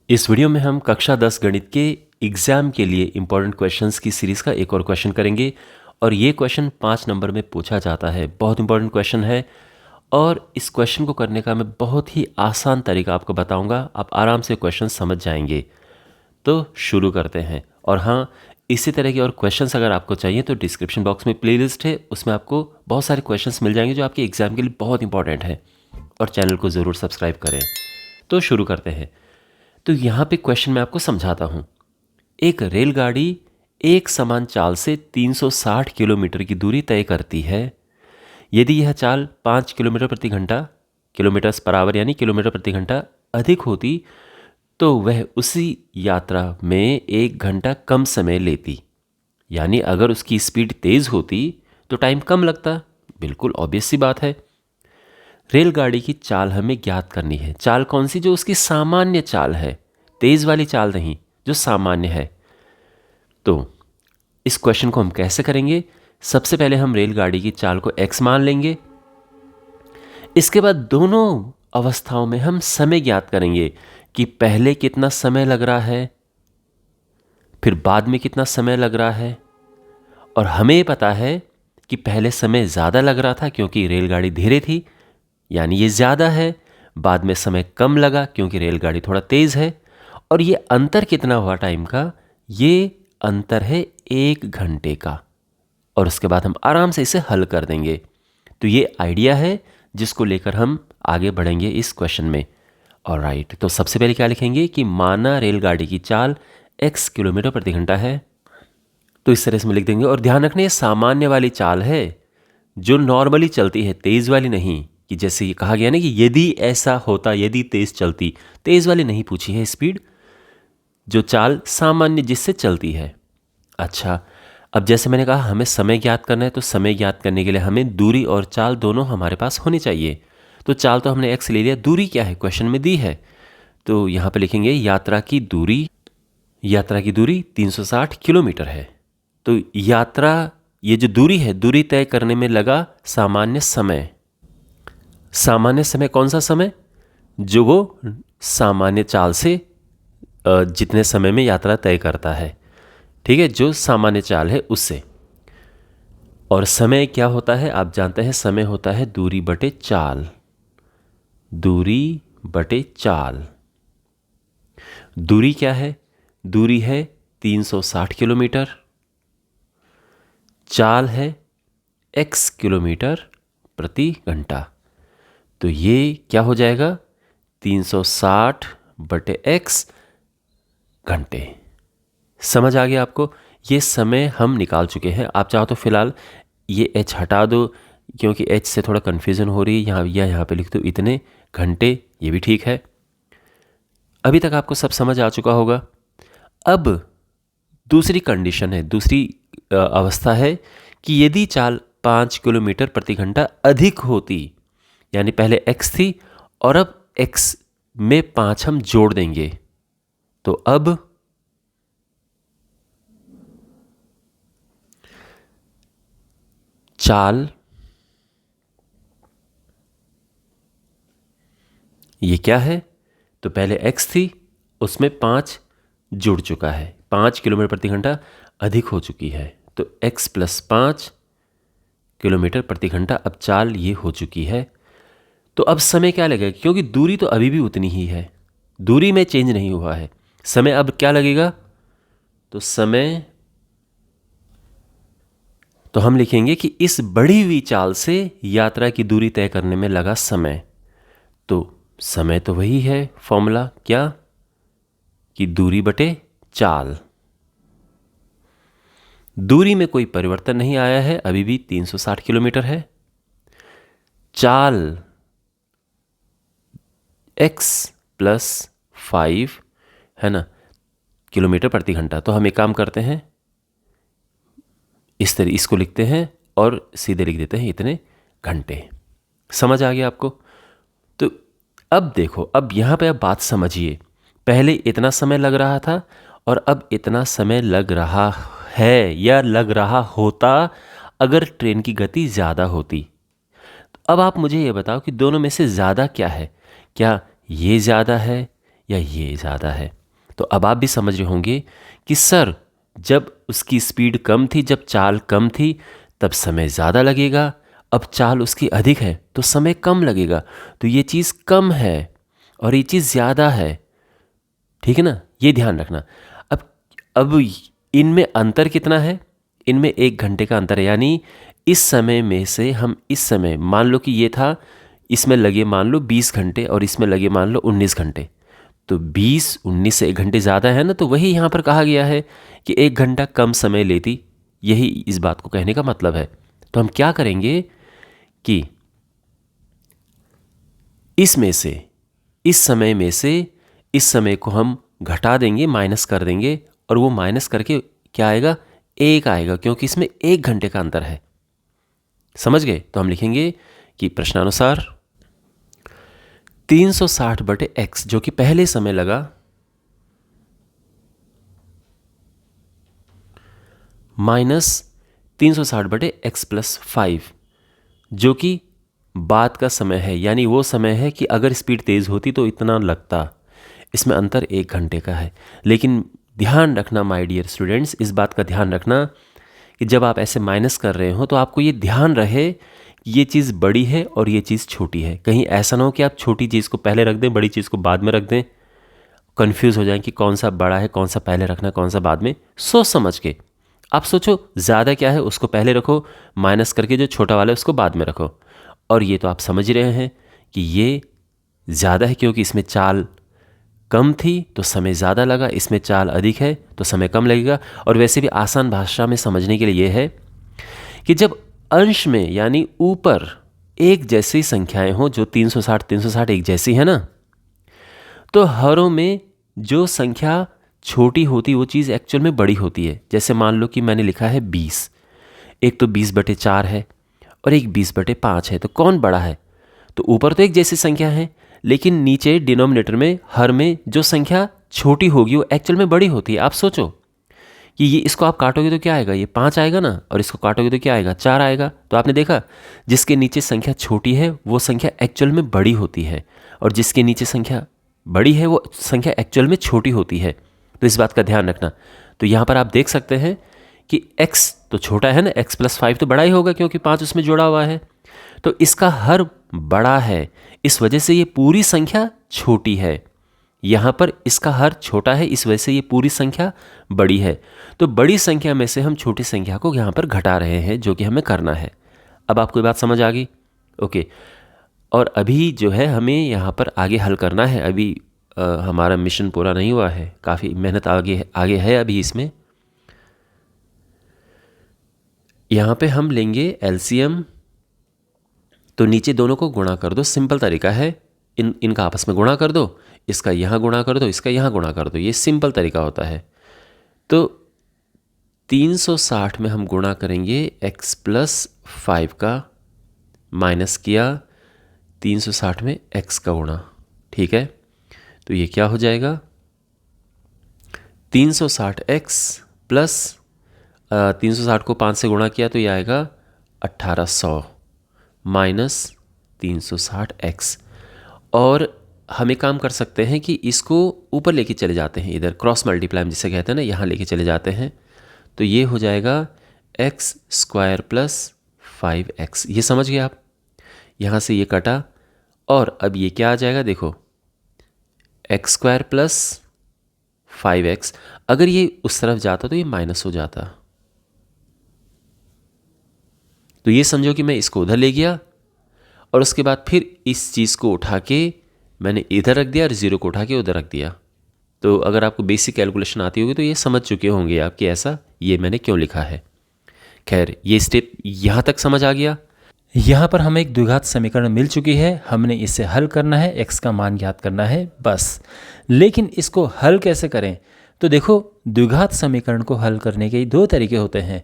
इस वीडियो में हम कक्षा 10 गणित के एग्जाम के लिए इम्पोर्टेंट क्वेश्चंस की सीरीज़ का एक और क्वेश्चन करेंगे और ये क्वेश्चन 5 नंबर में पूछा जाता है। बहुत इंपॉर्टेंट क्वेश्चन है और इस क्वेश्चन को करने का मैं बहुत ही आसान तरीका आपको बताऊंगा। आप आराम से क्वेश्चन समझ जाएंगे। तो शुरू करते हैं। और हाँ, इसी तरह के और क्वेश्चंस अगर आपको चाहिए तो डिस्क्रिप्शन बॉक्स में प्लेलिस्ट है, उसमें आपको बहुत सारे क्वेश्चंस मिल जाएंगे जो आपके एग्जाम के लिए बहुत इंपॉर्टेंट है। और चैनल को ज़रूर सब्सक्राइब करें। तो शुरू करते हैं। तो यहाँ पे क्वेश्चन मैं आपको समझाता हूँ। एक रेलगाड़ी एक समान चाल से 360 किलोमीटर की दूरी तय करती है। यदि यह चाल 5 किलोमीटर प्रति घंटा किलोमीटर्स पर आवर यानी किलोमीटर प्रति घंटा अधिक होती तो वह उसी यात्रा में 1 घंटा कम समय लेती। यानी अगर उसकी स्पीड तेज़ होती तो टाइम कम लगता। बिल्कुल ऑब्वियस सी बात है। रेलगाड़ी की चाल हमें ज्ञात करनी है। चाल कौन सी? जो उसकी सामान्य चाल है, तेज़ वाली चाल नहीं, जो सामान्य है। तो इस क्वेश्चन को हम कैसे करेंगे? सबसे पहले हम रेलगाड़ी की चाल को x मान लेंगे। इसके बाद दोनों अवस्थाओं में हम समय ज्ञात करेंगे कि पहले कितना समय लग रहा है, फिर बाद में कितना समय लग रहा है। और हमें पता है कि पहले समय ज़्यादा लग रहा था क्योंकि रेलगाड़ी धीरे थी, यानी ये ज़्यादा है। बाद में समय कम लगा क्योंकि रेलगाड़ी थोड़ा तेज़ है। और ये अंतर कितना हुआ टाइम का? ये अंतर है 1 घंटे का। और उसके बाद हम आराम से इसे हल कर देंगे। तो ये आइडिया है जिसको लेकर हम आगे बढ़ेंगे इस क्वेश्चन में। ऑलराइट, तो सबसे पहले क्या लिखेंगे कि माना रेलगाड़ी की चाल x किलोमीटर प्रति घंटा है। तो इस तरह से हम लिख देंगे। और ध्यान रखना, ये सामान्य वाली चाल है जो नॉर्मली चलती है, तेज़ वाली नहीं। कि जैसे ये कहा गया ना कि यदि ऐसा होता, यदि तेज़ चलती, तेज़ वाली नहीं पूछी है स्पीड, जो चाल सामान्य जिससे चलती है। अच्छा, अब जैसे मैंने कहा हमें समय ज्ञात करना है, तो समय ज्ञात करने के लिए हमें दूरी और चाल दोनों हमारे पास होनी चाहिए। तो चाल तो हमने x ले लिया, दूरी क्या है क्वेश्चन में दी है। तो यहाँ पे लिखेंगे यात्रा की दूरी 360 किलोमीटर है। तो यात्रा, ये जो दूरी है, दूरी तय करने में लगा सामान्य समय। सामान्य समय कौन सा समय? जो वो सामान्य चाल से जितने समय में यात्रा तय करता है, ठीक है, जो सामान्य चाल है उससे। और समय क्या होता है आप जानते हैं, समय होता है दूरी बटे चाल। दूरी बटे चाल। दूरी क्या है? दूरी है 360 किलोमीटर। चाल है x किलोमीटर प्रति घंटा। तो ये क्या हो जाएगा? 360 बटे x घंटे। समझ आ गया आपको? ये समय हम निकाल चुके हैं। आप चाहो तो फिलहाल ये h हटा दो क्योंकि h से थोड़ा कन्फ्यूज़न हो रही है। यहाँ पे लिख दो इतने घंटे, ये भी ठीक है। अभी तक आपको सब समझ आ चुका होगा। अब दूसरी कंडीशन है, दूसरी अवस्था है कि यदि चाल 5 किलोमीटर प्रति घंटा अधिक होती, यानी पहले x थी और अब x में 5 हम जोड़ देंगे। तो अब चाल ये क्या है? तो पहले x थी, उसमें 5 जुड़ चुका है, 5 किलोमीटर प्रति घंटा अधिक हो चुकी है। तो x + 5 किलोमीटर प्रति घंटा। अब चाल ये हो चुकी है। तो अब समय क्या लगेगा? क्योंकि दूरी तो अभी भी उतनी ही है, दूरी में चेंज नहीं हुआ है। समय अब क्या लगेगा? तो समय, तो हम लिखेंगे कि इस बढ़ी हुई चाल से यात्रा की दूरी तय करने में लगा समय। तो समय तो वही है फॉर्मूला, क्या? कि दूरी बटे चाल। दूरी में कोई परिवर्तन नहीं आया है, अभी भी 360 किलोमीटर है। चाल x + 5 है ना, किलोमीटर प्रति घंटा। तो हम एक काम करते हैं, इस तरह इसको लिखते हैं और सीधे लिख देते हैं इतने घंटे। समझ आ गया आपको? तो अब देखो, अब यहाँ पे आप बात समझिए। पहले इतना समय लग रहा था और अब इतना समय लग रहा है या लग रहा होता अगर ट्रेन की गति ज़्यादा होती। तो अब आप मुझे ये बताओ कि दोनों में से ज़्यादा क्या है? क्या ये ज़्यादा है या ये ज़्यादा है? तो अब आप भी समझ रहे होंगे कि सर जब उसकी स्पीड कम थी, जब चाल कम थी, तब समय ज़्यादा लगेगा, अब चाल उसकी अधिक है तो समय कम लगेगा। तो ये चीज़ कम है और ये चीज़ ज़्यादा है, ठीक है ना, ये ध्यान रखना। अब इनमें अंतर कितना है? इनमें 1 घंटे का अंतर है, यानी इस समय में से हम इस समय, मान लो कि ये था, इसमें लगे मान लो 20 घंटे और इसमें लगे मान लो 19 घंटे, तो 20 19 से 1 घंटे ज़्यादा है ना, तो वही यहाँ पर कहा गया है कि 1 घंटा कम समय लेती, यही इस बात को कहने का मतलब है। तो हम क्या करेंगे कि इसमें से, इस समय में से इस समय को हम घटा देंगे, माइनस कर देंगे, और वो माइनस करके क्या आएगा? 1 आएगा, क्योंकि इसमें 1 घंटे का अंतर है। समझ गए? तो हम लिखेंगे कि प्रश्नानुसार 360/x जो कि पहले समय लगा माइनस 360/x + 5 जो कि बाद का समय है, यानी वो समय है कि अगर स्पीड तेज़ होती तो इतना लगता। इसमें अंतर 1 घंटे का है। लेकिन ध्यान रखना माय डियर स्टूडेंट्स, इस बात का ध्यान रखना कि जब आप ऐसे माइनस कर रहे हो तो आपको ये ध्यान रहे कि ये चीज़ बड़ी है और ये चीज़ छोटी है। कहीं ऐसा ना हो कि आप छोटी चीज़ को पहले रख दें, बड़ी चीज़ को बाद में रख दें, कन्फ्यूज़ हो जाएं कि कौन सा बड़ा है, कौन सा पहले रखना, कौन सा बाद में। सोच समझ के आप सोचो, ज़्यादा क्या है उसको पहले रखो, माइनस करके जो छोटा वाला है उसको बाद में रखो। और ये तो आप समझ ही रहे हैं कि ये ज़्यादा है क्योंकि इसमें चाल कम थी तो समय ज़्यादा लगा, इसमें चाल अधिक है तो समय कम लगेगा। और वैसे भी आसान भाषा में समझने के लिए ये है कि जब अंश में यानी ऊपर एक जैसी संख्याएं हों, जो 360 एक जैसी है ना, तो हरों में जो संख्या छोटी होती वो चीज़ एक्चुअल में बड़ी होती है। जैसे मान लो कि मैंने लिखा है 20, एक तो 20/4 है और एक 20/5 है, तो कौन बड़ा है? तो ऊपर तो एक जैसी संख्या है, लेकिन नीचे डिनोमिनेटर में हर में जो संख्या छोटी होगी वो एक्चुअल में बड़ी होती है। आप सोचो कि ये, इसको आप काटोगे तो क्या आएगा? ये 5 आएगा ना, और इसको काटोगे तो क्या आएगा? 4 आएगा। तो आपने देखा, जिसके नीचे संख्या छोटी है वो संख्या एक्चुअल में बड़ी होती है, और जिसके नीचे संख्या बड़ी है वो संख्या एक्चुअल में छोटी होती है। तो इस बात का ध्यान रखना। तो यहाँ पर आप देख सकते हैं कि x तो छोटा है ना, x + 5 तो बड़ा ही होगा क्योंकि 5 उसमें जुड़ा हुआ है, तो इसका हर बड़ा है, इस वजह से ये पूरी संख्या छोटी है। यहाँ पर इसका हर छोटा है, इस वजह से ये पूरी संख्या बड़ी है। तो बड़ी संख्या में से हम छोटी संख्या को यहाँ पर घटा रहे हैं, जो कि हमें करना है। अब आपको ये बात समझ आ गई? ओके। और अभी जो है हमें यहाँ पर आगे हल करना है। अभी हमारा मिशन पूरा नहीं हुआ है, काफ़ी मेहनत आगे है अभी इसमें। यहाँ पे हम लेंगे एलसीएम, तो नीचे दोनों को गुणा कर दो। सिंपल तरीका है, इनका आपस में गुणा कर दो, इसका यहाँ गुणा कर दो, इसका यहाँ गुणा कर दो, ये सिंपल तरीका होता है। तो 360 में हम गुणा करेंगे x + 5 का, माइनस किया 360 में x का गुणा, ठीक है। तो ये क्या हो जाएगा? 360x प्लस 360 को 5 से गुणा किया तो ये आएगा 1800 माइनस 360x। और हम एक काम कर सकते हैं कि इसको ऊपर लेके चले जाते हैं, इधर क्रॉस मल्टीप्लाई जिसे कहते हैं ना, यहाँ लेके चले जाते हैं। तो ये हो जाएगा x² + 5x। ये समझ गए आप? यहाँ से ये कटा, और अब ये क्या आ जाएगा? देखो, x² + 5x। अगर ये उस तरफ जाता तो ये माइनस हो जाता। तो ये समझो कि मैं इसको उधर ले गया और उसके बाद फिर इस चीज़ को उठा के मैंने इधर रख दिया और 0 को उठा के उधर रख दिया। तो अगर आपको बेसिक कैलकुलेशन आती होगी तो ये समझ चुके होंगे आप कि ऐसा ये मैंने क्यों लिखा है। खैर, ये स्टेप यहाँ तक समझ आ गया। यहाँ पर हमें एक द्विघात समीकरण मिल चुकी है, हमने इसे हल करना है, x का मान ज्ञात करना है बस। लेकिन इसको हल कैसे करें? तो देखो, द्विघात समीकरण को हल करने के 2 तरीके होते हैं।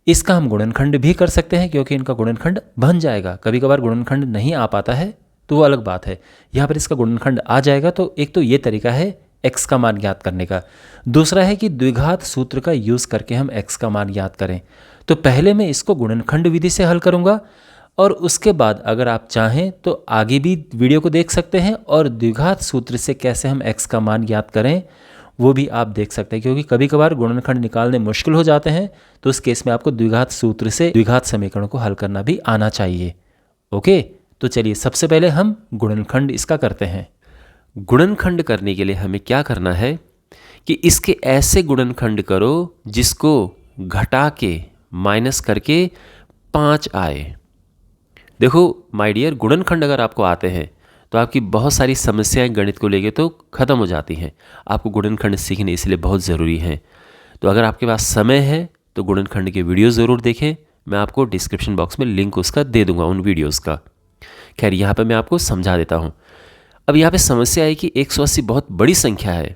इसका हम गुणनखंड भी कर सकते हैं क्योंकि इनका गुणनखंड बन जाएगा। कभी कभार गुणनखंड नहीं आ पाता है तो वो अलग बात है। यहाँ पर इसका गुणनखंड आ जाएगा। तो एक तो ये तरीका है x का मान ज्ञात करने का। दूसरा है कि द्विघात सूत्र का यूज़ करके हम x का मान ज्ञात करें। तो पहले मैं इसको गुणनखंड विधि से हल करूँगा, और उसके बाद अगर आप चाहें तो आगे भी वीडियो को देख सकते हैं और द्विघात सूत्र से कैसे हम x का मान ज्ञात करें वो भी आप देख सकते हैं, क्योंकि कभी कभार गुणनखंड निकालने मुश्किल हो जाते हैं, तो उस केस में आपको द्विघात सूत्र से द्विघात समीकरण को हल करना भी आना चाहिए। ओके, तो चलिए सबसे पहले हम गुणनखंड इसका करते हैं। गुणनखंड करने के लिए हमें क्या करना है कि इसके ऐसे गुणनखंड करो जिसको घटा के माइनस करके 5 आए। देखो माय डियर, गुणनखंड अगर आपको आते हैं तो आपकी बहुत सारी समस्याएं गणित को लेके तो ख़त्म हो जाती हैं। आपको गुणनखंड सीखने इसलिए बहुत ज़रूरी है। तो अगर आपके पास समय है तो गुणनखंड के वीडियो ज़रूर देखें। मैं आपको डिस्क्रिप्शन बॉक्स में लिंक उसका दे दूंगा, उन वीडियोज़ का। खैर, यहाँ पर मैं आपको समझा देता हूँ। अब यहाँ पे समस्या है कि 180 बहुत बड़ी संख्या है।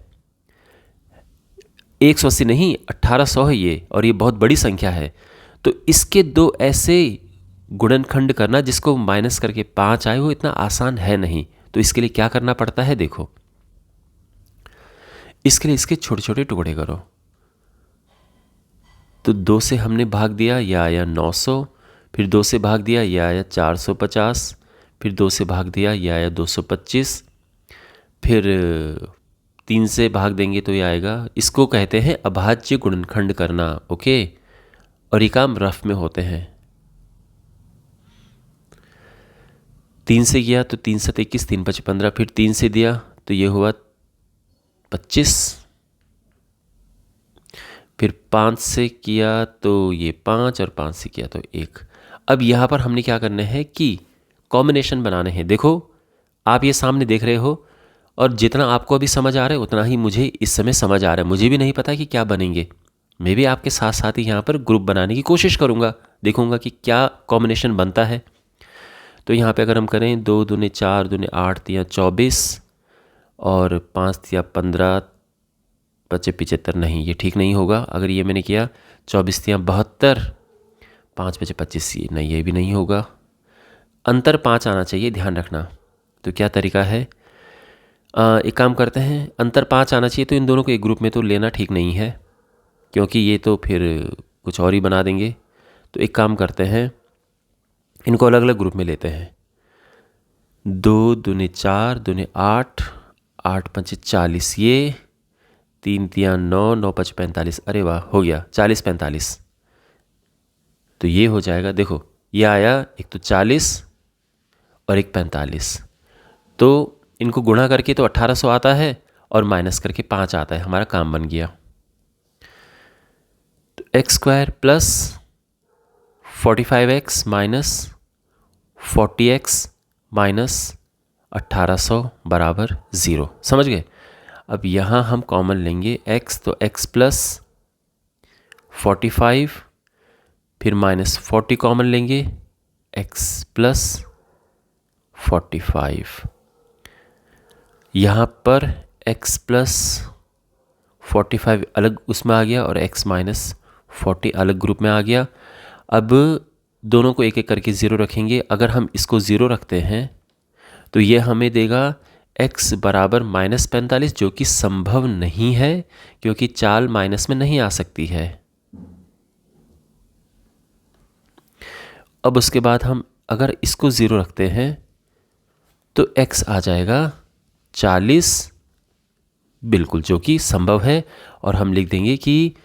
180 नहीं, 1800 है ये, और ये बहुत बड़ी संख्या है। तो इसके दो ऐसे गुणनखंड करना जिसको माइनस करके 5 आए, वो इतना आसान है नहीं। तो इसके लिए क्या करना पड़ता है, देखो। इसके लिए इसके छोटे छोटे टुकड़े करो। तो 2 से हमने भाग दिया, यह आया 900। फिर 2 से भाग दिया, यह आया 450। फिर 2 से भाग दिया, यह आया 225। फिर 3 से भाग देंगे तो यह आएगा। इसको कहते हैं अभाज्य गुणनखंड करना। ओके, और ये काम रफ में होते हैं। 3 से किया तो 3 7 21, 3 5 15। फिर 3 से दिया तो ये हुआ 25। फिर 5 से किया तो ये 5, और 5 से किया तो 1। अब यहाँ पर हमने क्या करना है कि कॉम्बिनेशन बनाने हैं। देखो, आप ये सामने देख रहे हो, और जितना आपको अभी समझ आ रहा है उतना ही मुझे इस समय समझ आ रहा है। मुझे भी नहीं पता कि क्या बनेंगे। मैं भी आपके साथ साथ ही यहाँ पर ग्रुप बनाने की कोशिश करूँगा, देखूँगा कि क्या कॉम्बिनेशन बनता है। तो यहाँ पे अगर हम करें 2 दूने 4, दूने 8, 3 24, और 5 3 15, 5 75। नहीं, ये ठीक नहीं होगा। अगर ये मैंने किया 24 3 72, 5 5 25, ये नहीं, ये भी नहीं होगा। अंतर 5 आना चाहिए, ध्यान रखना। तो क्या तरीका है, एक काम करते हैं, अंतर 5 आना चाहिए। तो इन दोनों को एक ग्रुप में तो लेना ठीक नहीं है, क्योंकि ये तो फिर कुछ और ही बना देंगे। तो एक काम करते हैं, इनको अलग अलग ग्रुप में लेते हैं। 2 दूने 4, दूने 8, 8 5 40, ये 3 3 9, 9 5 45। अरे वाह, हो गया 40 45। तो ये हो जाएगा। देखो, ये आया एक तो 40 और एक 45। तो इनको गुणा करके तो 1800 आता है, और माइनस करके 5 आता है। हमारा काम बन गया। तो x² plus 45x minus 40x minus 1800 बराबर 0। समझ गए? अब यहाँ हम कॉमन लेंगे x, तो x प्लस 45, फिर माइनस 40 कॉमन लेंगे, x प्लस 45। यहाँ पर x प्लस 45 अलग उसमें आ गया, और x माइनस 40 अलग ग्रुप में आ गया। अब दोनों को एक एक करके 0 रखेंगे। अगर हम इसको 0 रखते हैं तो ये हमें देगा x बराबर माइनस 45, जो कि संभव नहीं है, क्योंकि चाल माइनस में नहीं आ सकती है। अब उसके बाद हम अगर इसको 0 रखते हैं तो x आ जाएगा 40, बिल्कुल, जो कि संभव है। और हम लिख देंगे कि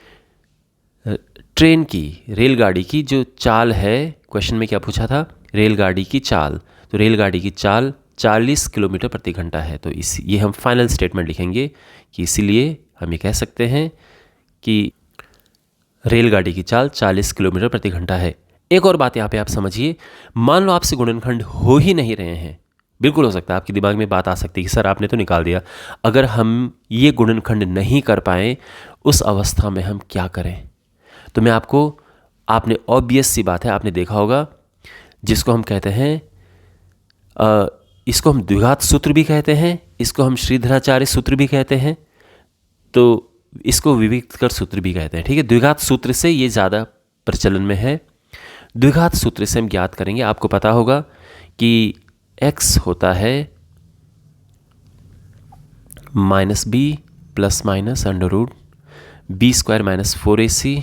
ट्रेन की, रेलगाड़ी की जो चाल है, क्वेश्चन में क्या पूछा था, रेलगाड़ी की चाल। तो रेलगाड़ी की चाल 40 किलोमीटर प्रति घंटा है। तो ये हम फाइनल स्टेटमेंट लिखेंगे कि इसीलिए हम ये कह सकते हैं कि रेलगाड़ी की चाल 40 किलोमीटर प्रति घंटा है। एक और बात यहाँ पे आप समझिए, मान लो आपसे गुणनखंड हो ही नहीं रहे हैं। बिल्कुल हो सकता है आपके दिमाग में बात आ सकती है कि सर आपने तो निकाल दिया, अगर हम ये गुणनखंड नहीं कर पाए उस अवस्था में हम क्या करें। तो मैं आपने ऑब्वियस सी बात है, आपने देखा होगा, जिसको हम कहते हैं, इसको हम द्विघात सूत्र भी कहते हैं, इसको हम श्रीधराचार्य सूत्र भी कहते हैं, तो इसको विविक्तकर सूत्र भी कहते हैं। ठीक है, द्विघात सूत्र से ये ज़्यादा प्रचलन में है। द्विघात सूत्र से हम ज्ञात करेंगे, आपको पता होगा कि x होता है minus B plus minus under root B square minus 4ac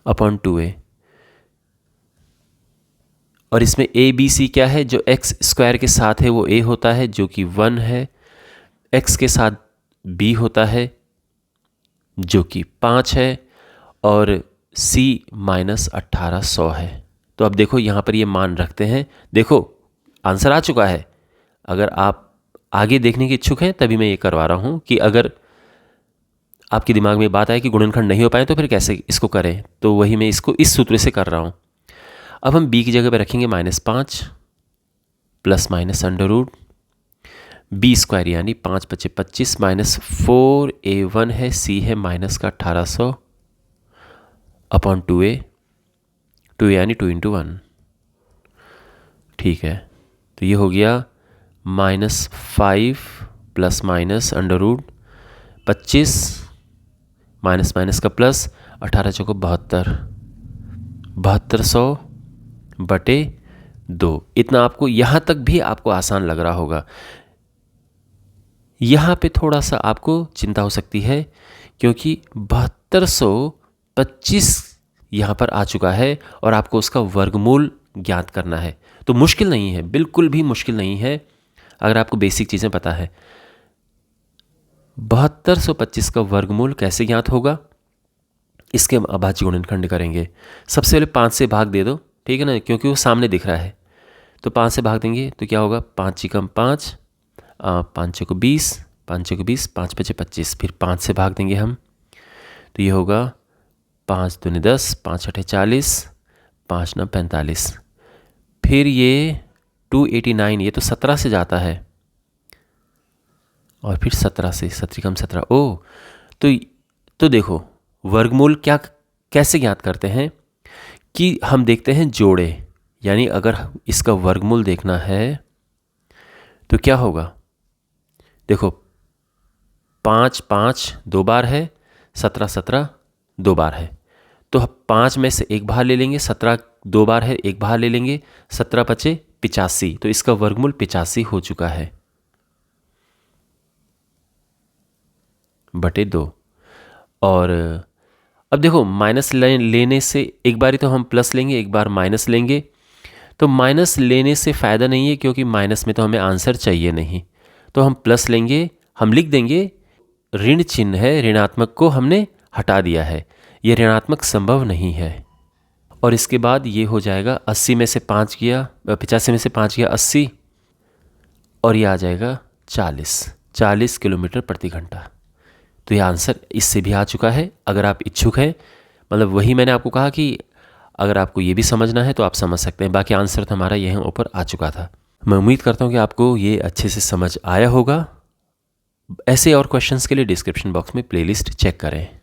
upon 2a। और इसमें a b c क्या है, जो x स्क्वायर के साथ है वो a होता है, जो कि 1 है, x के साथ b होता है जो कि 5 है और c माइनस 1800 है। तो अब देखो यहाँ पर ये मान रखते हैं। देखो आंसर आ चुका है। अगर आप आगे देखने के इच्छुक हैं तभी मैं ये करवा रहा हूँ कि अगर आपके दिमाग में बात आए कि गुणनखंड नहीं हो पाए तो फिर कैसे इसको करें, तो वही मैं इसको इस सूत्र से कर रहा हूँ। अब हम b की जगह पे रखेंगे -5 plus minus under root B square यानी 5 × 5 = 25 माइनस 4a1 है, c है माइनस का 1800 अपॉन 2a, 2 यानी 2 × 1। ठीक है, तो ये हो गया -5 plus minus under root 25 minus minus का प्लस 18 चौको 72, 7200 बटे 2। इतना आपको यहाँ तक भी आपको आसान लग रहा होगा। यहाँ पे थोड़ा सा आपको चिंता हो सकती है क्योंकि 7225 यहाँ पर आ चुका है और आपको उसका वर्गमूल ज्ञात करना है। तो मुश्किल नहीं है, बिल्कुल भी मुश्किल नहीं है अगर आपको बेसिक चीज़ें पता है। 7225 का वर्गमूल कैसे ज्ञात होगा, इसके हम अभाज्य गुणनखंड करेंगे। सबसे पहले 5 से भाग दे दो, ठीक है ना, क्योंकि वो सामने दिख रहा है। तो 5 से भाग देंगे तो क्या होगा, 5 × 5 5 × 20, 5 × 20, 5 × 5 = 25। फिर 5 से भाग देंगे हम तो ये होगा 5 दूनी 10, 5 × 8 = 40, 5 × 9 = 45। फिर ये 289 ये तो 17 से जाता है और फिर 17 से 17 × 17 ओ तो देखो वर्गमूल क्या कैसे ज्ञात करते हैं कि हम देखते हैं जोड़े, यानी अगर इसका वर्गमूल देखना है तो क्या होगा। देखो 5 5 2 बार है, 17 17 2 बार है, तो 5 में से एक बाहर ले लेंगे, 17 2 बार है एक बाहर ले लेंगे, 17 × 5 = 85। तो इसका वर्गमूल 85 हो चुका है बटे 2। और अब देखो माइनस लेने से एक बार ही तो हम प्लस लेंगे, एक बार माइनस लेंगे, तो माइनस लेने से फ़ायदा नहीं है क्योंकि माइनस में तो हमें आंसर चाहिए नहीं, तो हम प्लस लेंगे। हम लिख देंगे ऋण चिन्ह है, ऋणात्मक को हमने हटा दिया है, ये ऋणात्मक संभव नहीं है। और इसके बाद ये हो जाएगा 80 में से 5 गया, 85 में से 5 गया 80 और ये आ जाएगा 40 किलोमीटर प्रति घंटा। तो ये आंसर इससे भी आ चुका है। अगर आप इच्छुक हैं, मतलब वही मैंने आपको कहा कि अगर आपको ये भी समझना है तो आप समझ सकते हैं। बाकी आंसर तो हमारा यहाँ ऊपर आ चुका था। मैं उम्मीद करता हूँ कि आपको ये अच्छे से समझ आया होगा। ऐसे और क्वेश्चंस के लिए डिस्क्रिप्शन बॉक्स में प्लेलिस्ट चेक करें।